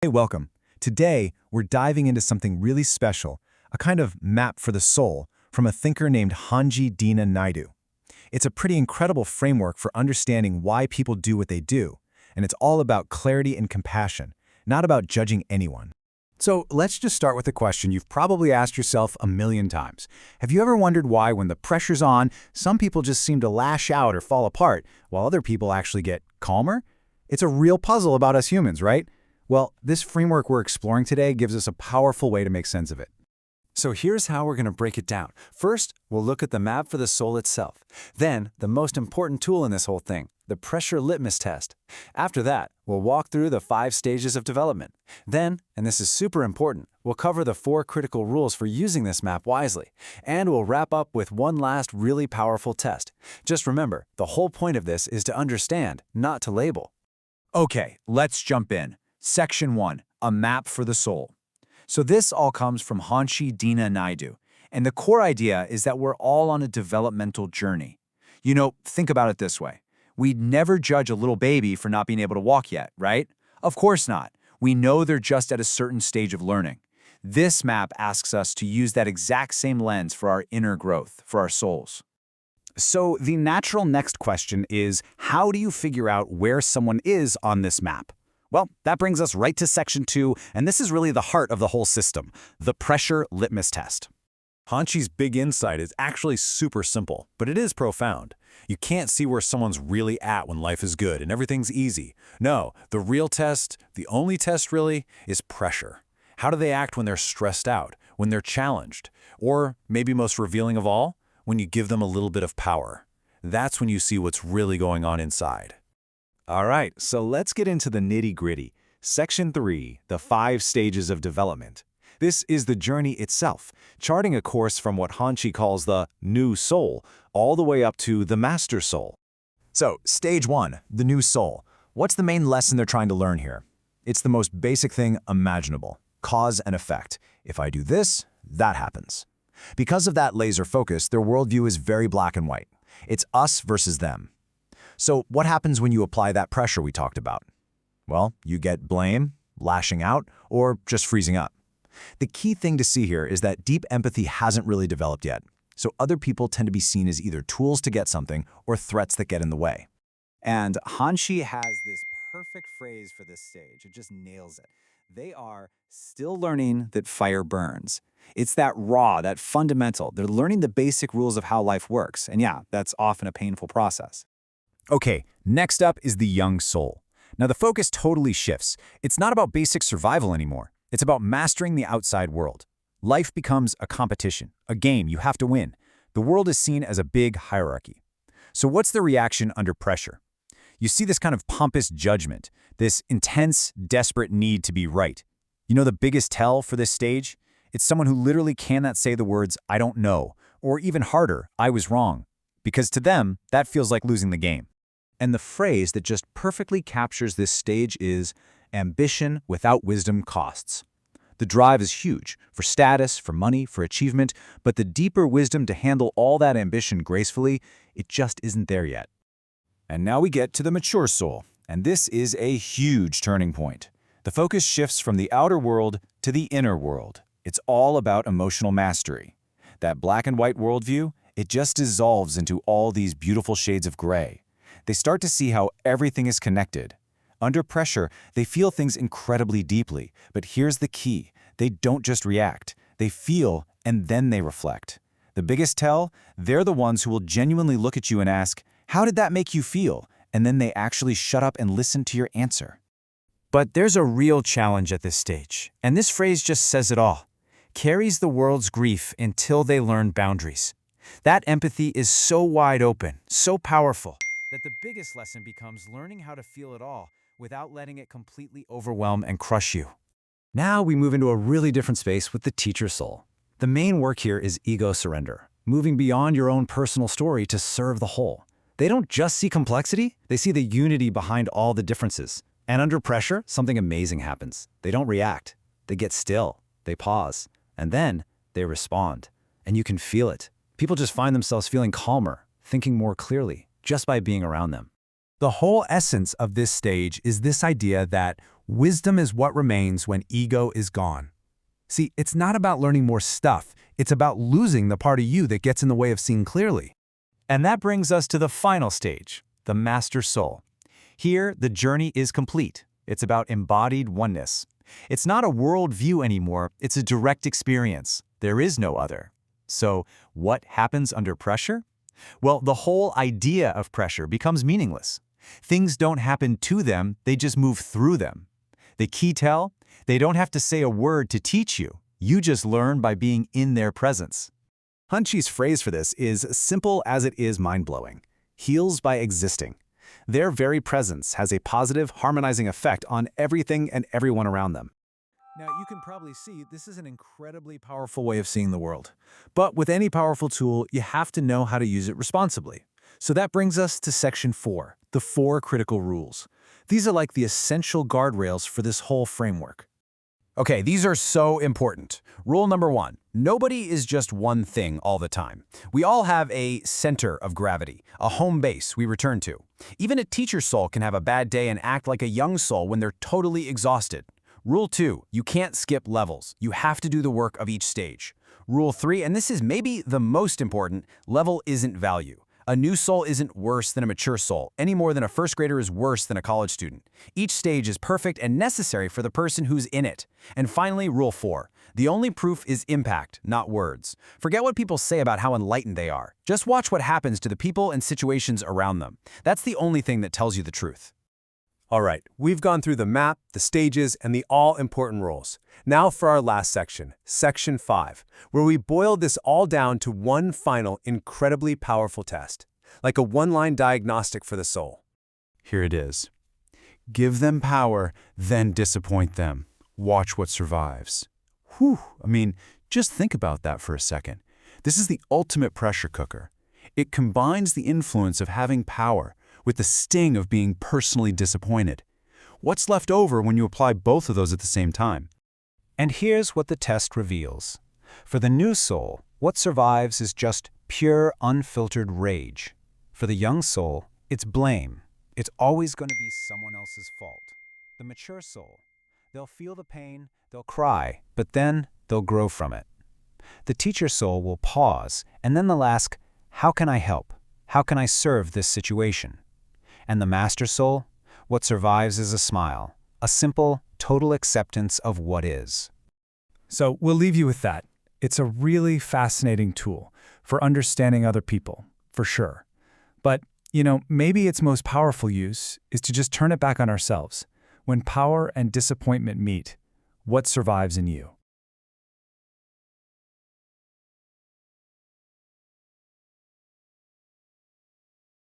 Hey, welcome. Today, we're diving into something really special, a kind of map for the soul from a thinker named Hanshi Deena Naidu. It's a pretty incredible framework for understanding why people do what they do, and it's all about clarity and compassion, not about judging anyone. So let's just start with a question you've probably asked yourself a million times. Have you ever wondered why, when the pressure's on, some people just seem to lash out or fall apart, while other people actually get calmer? It's a real puzzle about us humans, right? Well, this framework we're exploring today gives us a powerful way to make sense of it. So here's how we're going to break it down. First, we'll look at the map for the soul itself. Then, the most important tool in this whole thing, the pressure litmus test. After that, we'll walk through the 5 stages of development. Then, and this is super important, we'll cover the 4 critical rules for using this map wisely. And we'll wrap up with one last really powerful test. Just remember, the whole point of this is to understand, not to label. Okay, let's jump in. Section 1, a map for the soul. So this all comes from Hanshi Deena Naidu, and the core idea is that we're all on a developmental journey. You know, think about it this way. We'd never judge a little baby for not being able to walk yet, right? Of course not. We know they're just at a certain stage of learning. This map asks us to use that exact same lens for our inner growth, for our souls. So the natural next question is, how do you figure out where someone is on this map? Well, that brings us right to Section 2, and this is really the heart of the whole system, the pressure litmus test. Hanshi's big insight is actually super simple, but it is profound. You can't see where someone's really at when life is good and everything's easy. No, the real test, the only test really, is pressure. How do they act when they're stressed out, when they're challenged? Or, maybe most revealing of all, when you give them a little bit of power. That's when you see what's really going on inside. All right, so let's get into the nitty-gritty. Section 3, the 5 stages of development. This is the journey itself, charting a course from what Hanshi calls the new soul, all the way up to the master soul. So, stage 1, the new soul. What's the main lesson they're trying to learn here? It's the most basic thing imaginable, cause and effect. If I do this, that happens. Because of that laser focus, their worldview is very black and white. It's us versus them. So what happens when you apply that pressure we talked about? Well, you get blame, lashing out, or just freezing up. The key thing to see here is that deep empathy hasn't really developed yet, so other people tend to be seen as either tools to get something or threats that get in the way. And Hanshi has this perfect phrase for this stage. It just nails it. They are still learning that fire burns. It's that raw, that fundamental. They're learning the basic rules of how life works, and yeah, that's often a painful process. Okay, next up is the young soul. Now the focus totally shifts. It's not about basic survival anymore. It's about mastering the outside world. Life becomes a competition, a game you have to win. The world is seen as a big hierarchy. So what's the reaction under pressure? You see this kind of pompous judgment, this intense, desperate need to be right. You know the biggest tell for this stage? It's someone who literally cannot say the words, "I don't know," or even harder, "I was wrong." Because to them, that feels like losing the game. And the phrase that just perfectly captures this stage is, ambition without wisdom costs. The drive is huge, for status, for money, for achievement, but the deeper wisdom to handle all that ambition gracefully, it just isn't there yet. And now we get to the mature soul, and this is a huge turning point. The focus shifts from the outer world to the inner world. It's all about emotional mastery. That black and white worldview, it just dissolves into all these beautiful shades of gray. They start to see how everything is connected. Under pressure, they feel things incredibly deeply, but here's the key. They don't just react. They feel, and then they reflect. The biggest tell, they're the ones who will genuinely look at you and ask, "How did that make you feel?" And then they actually shut up and listen to your answer. But there's a real challenge at this stage, and this phrase just says it all. Carries the world's grief until they learn boundaries. That empathy is so wide open, so powerful, that the biggest lesson becomes learning how to feel it all without letting it completely overwhelm and crush you. Now we move into a really different space with the teacher soul. The main work here is ego surrender, moving beyond your own personal story to serve the whole. They don't just see complexity, they see the unity behind all the differences. And under pressure, something amazing happens. They don't react. They get still. They pause. And then they respond. And you can feel it. People just find themselves feeling calmer, thinking more clearly, just by being around them. The whole essence of this stage is this idea that wisdom is what remains when ego is gone. See, it's not about learning more stuff, it's about losing the part of you that gets in the way of seeing clearly. And that brings us to the final stage, the master soul. Here, the journey is complete. It's about embodied oneness. It's not a worldview anymore, it's a direct experience. There is no other. So, what happens under pressure? Well, the whole idea of pressure becomes meaningless. Things don't happen to them, they just move through them. The key tell? They don't have to say a word to teach you. You just learn by being in their presence. Hanshi's phrase for this is simple as it is mind-blowing. Heals by existing. Their very presence has a positive, harmonizing effect on everything and everyone around them. Now, you can probably see this is an incredibly powerful way of seeing the world. But with any powerful tool, you have to know how to use it responsibly. So that brings us to Section 4, the 4 critical rules. These are like the essential guardrails for this whole framework. Okay, these are so important. Rule number 1, nobody is just one thing all the time. We all have a center of gravity, a home base we return to. Even a teacher soul can have a bad day and act like a young soul when they're totally exhausted. Rule 2, you can't skip levels. You have to do the work of each stage. Rule 3, and this is maybe the most important, level isn't value. A new soul isn't worse than a mature soul, any more than a first grader is worse than a college student. Each stage is perfect and necessary for the person who's in it. And finally, Rule 4. The only proof is impact, not words. Forget what people say about how enlightened they are. Just watch what happens to the people and situations around them. That's the only thing that tells you the truth. All right, we've gone through the map, the stages, and the all-important roles. Now for our last section, Section 5, where we boil this all down to one final, incredibly powerful test, like a one-line diagnostic for the soul. Here it is. Give them power, then disappoint them. Watch what survives. Whew, I mean, just think about that for a second. This is the ultimate pressure cooker. It combines the influence of having power with the sting of being personally disappointed. What's left over when you apply both of those at the same time? And here's what the test reveals. For the new soul, what survives is just pure, unfiltered rage. For the young soul, it's blame. It's always going to be someone else's fault. The mature soul, they'll feel the pain, they'll cry, but then they'll grow from it. The teacher soul will pause, and then they'll ask, how can I help? How can I serve this situation? And the master soul, what survives is a smile, a simple, total acceptance of what is. So we'll leave you with that. It's a really fascinating tool for understanding other people, for sure. But, maybe its most powerful use is to just turn it back on ourselves. When power and disappointment meet, what survives in you?